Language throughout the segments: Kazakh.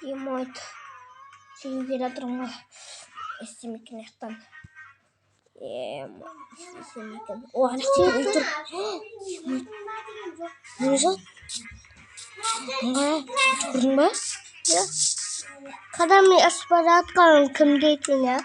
Емойт. Сен келе тұрмын ғой. Естемекен аяқтан. Естемекен. О, аяқ тегін үй тұр. Емойт. Не жат? Көрдің ба? Ja. Қадам аспара атқаным кімде екен, я?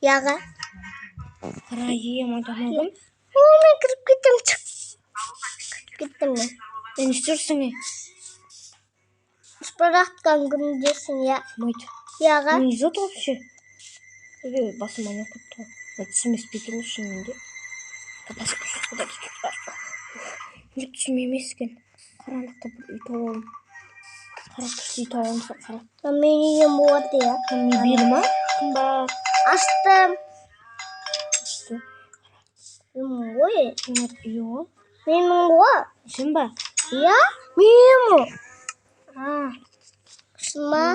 Яға. Қара Емойт амалдым. О, мен кіріп кеттім. Кіріп кеттім мен. Не істерсің? Аспара атқан кімдесің, я? Емойт. Яға. Не жат вообще? Басым ана күтті. Түсінбес бекен үшін менде. Катасы күші құда кетіп бар. Не түсінмемес екен. Қарандықта бір үй тауалым. Қара күшті үй тауалымса қара. Мен үйім болады, я? Не бері ма? Кім ба? Аштым. Үйім ғой. Емойт үйі ғой. Менің ғой. Сен ба? Я? Менің ғой. Шыма?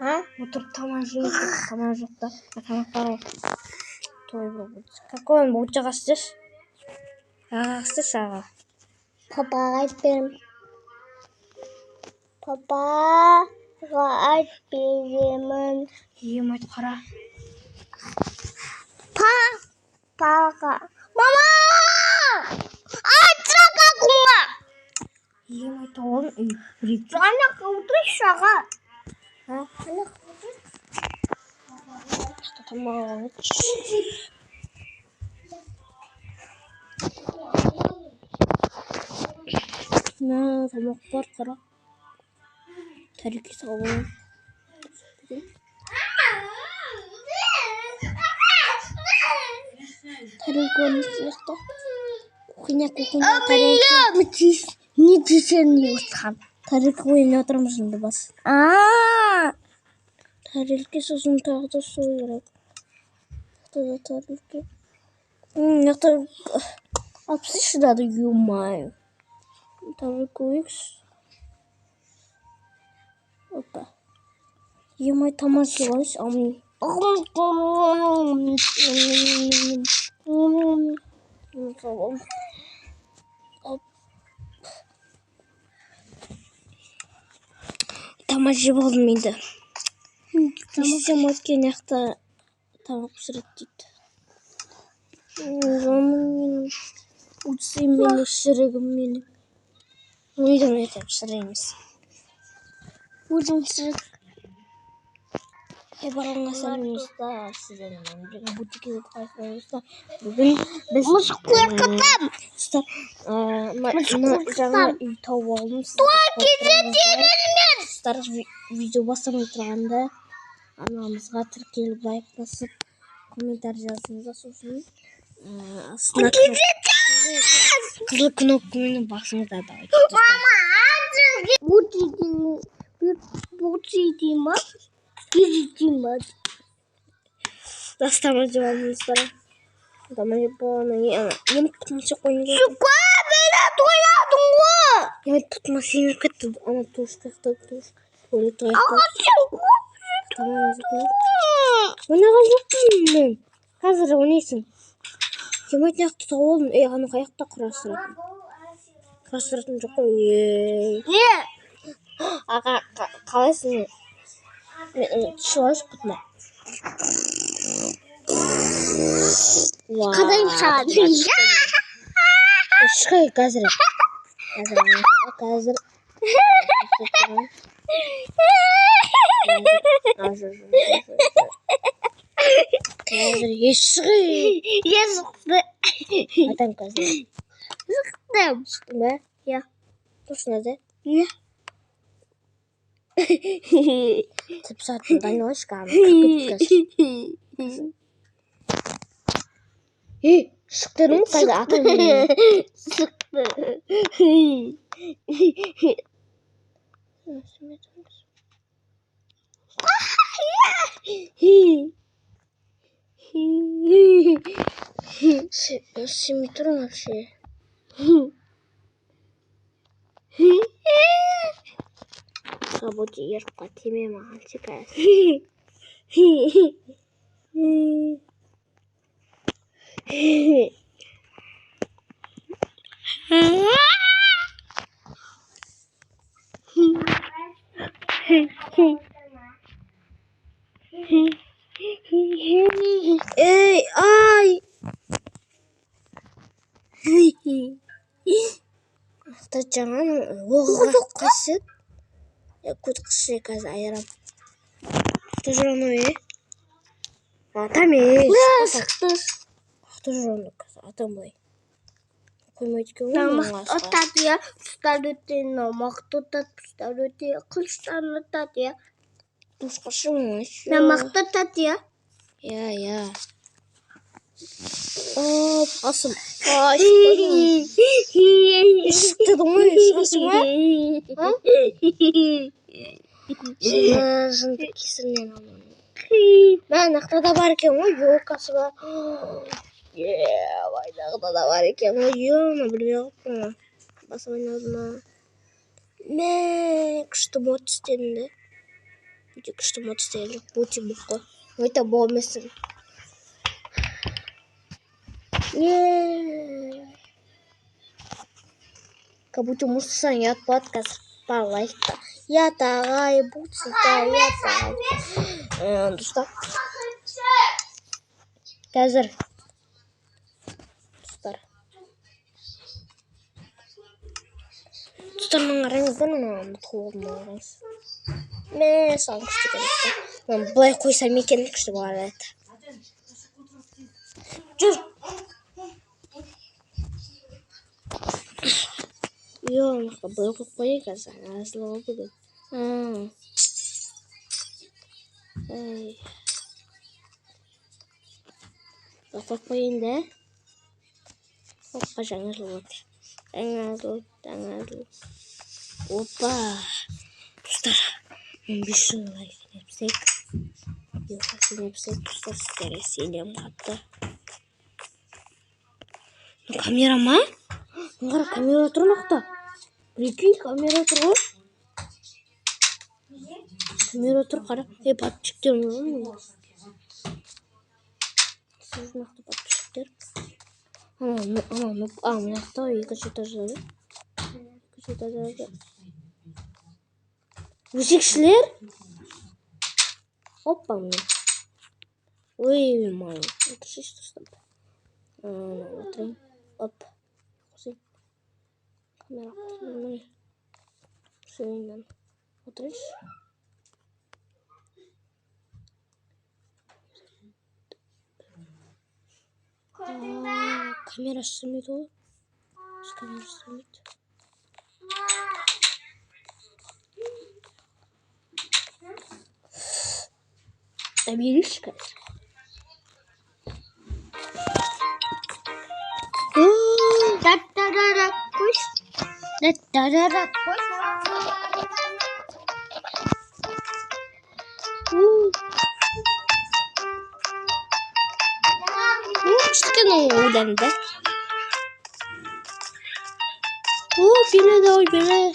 Отырып тамақ жейміз. Тамақ жоқ та. Тамақ бар ғой. Той болып. Какой он будет жағастыш? Ағастыш аға. Папаға айтып берем. Папаға айтып беремін. Емойт қара. Папаға. Мама! Айтса қақуға! Емойт оғын үй. Ана қауды шаға. Ана қауды. Тамақ алып. Тамақ бар қара. Тарелке салып. Тарелке ойнасында. Кухня тарелке. Не десең не ұтқан? Тарелке ойнап отырмыз енді бас. Тарелке сосын тағы да су керек. Тарелке. Яқта алпсы шыдады, ё-моё. Тарелке ойықш. Опа. Емойт тамақ жеп алайыншы, алмай. Тамақ жеп алдым енді. Естем өткен яқта тамақ пісіреді дейді. Жаным менің, ұтсым менің, шірігім менің. Үйдің өтеп шірейміз. Өзің шірік. Барыңа сәлемізді сіздермен бутикеде қайсыңызда. Бүгін біз Мұшық қорқытам. жаңа үй тауып алдым. Сіздер видео бастамай тұрғанда анамызға тіркеліп лайк басып комментарий жазыңыздар, сосын қызыл кнопкамен басыңыздар да айтып. Бутидима. Дастама жеп алдыңыздар. Дастама жеп болғаннан кейін тұтмашы қойыңыз. Шуқа, мені тойладың ғой. Емойт тұтма сеніп кетті. Ана туышқақты туыш. Өлі тояқты. Аға сен көп жүрдің. Онаға жоқпын мен. Қазір ойнайсың. Емойт яқты тауып алдым. Аны қаяқта құрастыратын. Құрастыратын жоқ қой. Не? Аға қалайсың? Шылайшы бұтма. Қадайым саған. Шықай қазір. Қазір. Қазір ешшіғай. Ешіқті. Атам қазір. Шықтым. Шықтың ба? Я. Точно да? Я. Ты писать дальнойшь камеру. Шықтырым қайда атам. Шықты. Симметрон вообще. Работе ерққа теме маған шекаясы. Ey ay. Ата жаңан оғыға қасет. Көт қысы қазір айырам. Ата жүраны ой. Атам ей. Ата жүраны қазір атам бұлай. Қоймайды кен ғой. Намақ отады я. Құстар өте намақ отады. Құстар өте қылыштар отады я. Тұшқашы мұны. Намақ отады я. Я. Оп, асым. Шықты думай, шығасың ба? Жынды кесірінен алманы. Мән ақтада бар екен ғой, елкасы бар. Байдағыда да бар екен ғой, ема білмей қалыппын. Басым айналдыма. Мә, күшті мод істедім де. Өте күшті мод істедім. Өте бұққы. Өте бұл емесін. Как будто мусор не отпадка по лайфа. Я тарай, буцика, я тарай. Что? Казар. Стар маңарыңыздан анам толдым маңарыңыз. Мен саған күшті керек. Былай қойсам екен күшті бар еді. Жүр. Ёмаға, бұл қойы қазір, азылығы бүгін. Бұл қойын да. Опа, жаңа жылы. Опа. Құстар, 15 жылға епсек. Елқасын епсек, құстар сіздері сенем қатты. Камера ма? Қара камера тұр мақта. Прикинь, камера тұр ғой. Камера тұр, қара. Подписчиктер ма? Сіз нақты подписчиктер. Мынақты екінші этаждары. Екінші этаждары. Өсекшілер? Опа, мне. Ой, май. Отыршыш тұрстап. Отырайын. Оп. Қосайын. Камера қосайын. Қосайын. Отырайш. Камера сырмайды ғой. Камера сырмайды. Берейші қазір. Да-да-да-да, қойш. Да-да-да-да, қойш. Күштікен одан да. Беледі ой, беледі.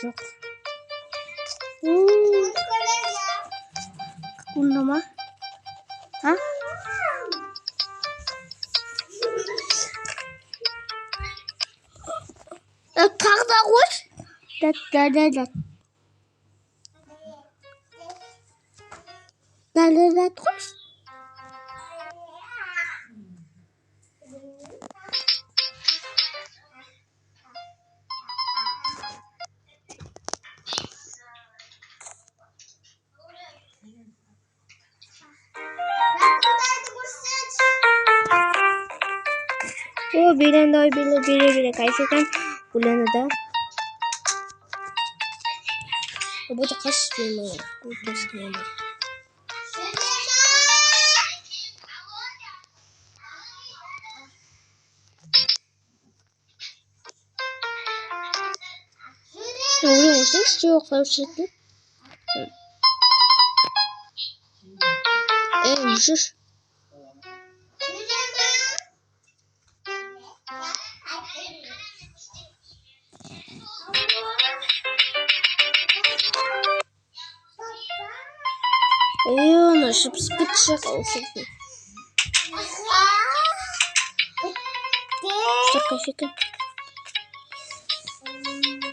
Жоқ. Bunda mı? Ha? Tahta koş. Da koş. Bilen de bile kaysıkan bulanı da. Bu da kaç bilmiyorum. Bu kaç bilmiyorum. Ne oluyor işte? Yok karşılıklı. Düşür. Nasıl psikoloji olsun. Dostlar kaşıkın.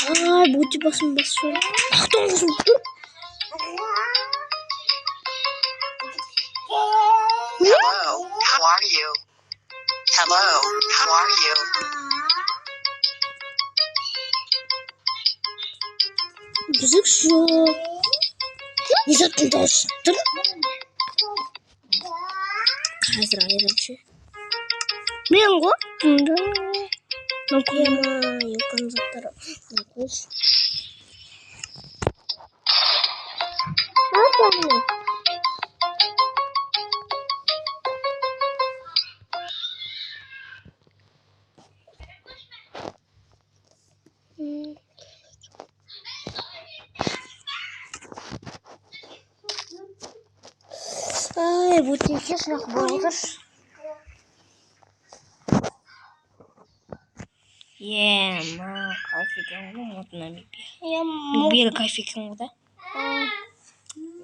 Ay bucu basıyor. Baktım kızım dur. Hello, how are you? Hello, how are you? Güzel şu. Nizattın da sıktım. Hazır ayırım şey. Ben ko? Ben koyama yukan zatları. Bagus. Apa nih? Ay, butiknya sudah banget. ما كيفكم موت ناميبيا Ya نبيل كيفكم ده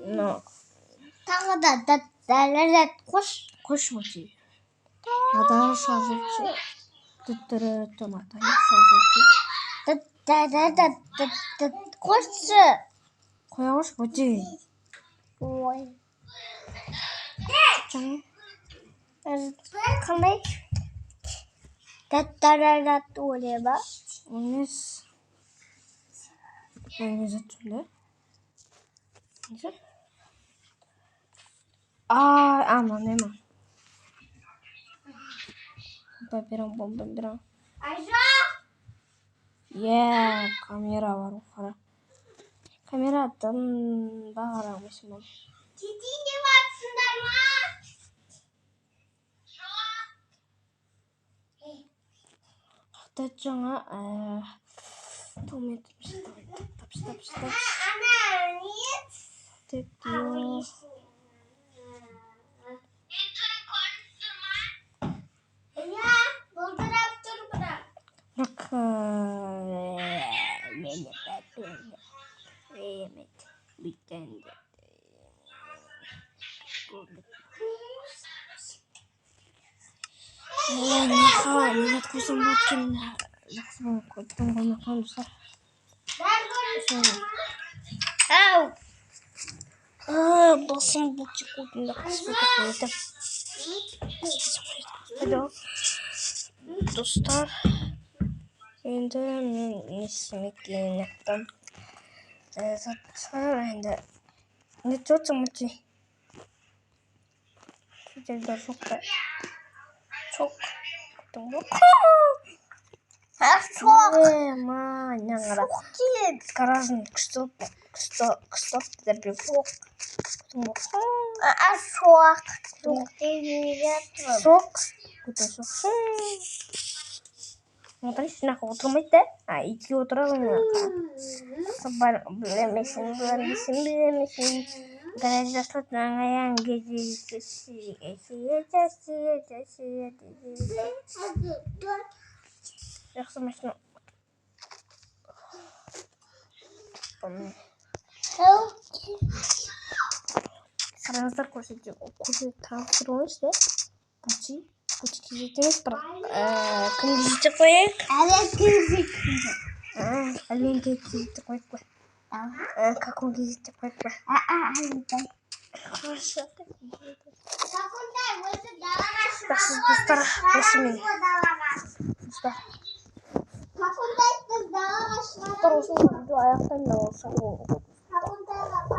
no da kuş mochi надо шажечи тутыры томата шажечи koşu. koyamış mochi Ой. canım Kanay. Tat oluyor bak. Ones Ones atıldı neyse aman hemen Babirang Ayşe. kamera var ufara kameradan bağıramışım ben Ciddi ne varsınlar mı? hatta жаңа tomat stop Ana niye? diyor Ya doldurup dur bırak. bak Mehmet bir tane Mehmet kuzum bakın langsung koydum bunu konuşar basın bu çıkıyor kısmı koydum Halo dostlar endi men nesmeklendim zaten endi ne çok mutluyum Güzel çok tunggu Sekarang kestop tapi sok tunggu sok Mungkin nak oturmayı da iki oturalım ya. Sabar bilemesin. Garajda tutmayan gece Жақсы машина. Қараңыздар көрсетейін. Таныстыруыңыз да. Бучи кезетіңіз бір кім кезете қояйық? Әленге кезете қойып қой. Как он кезете қойып қой. Хорошо. Жақсы достар, осымен. Достар, осымен видео аяқтаймын да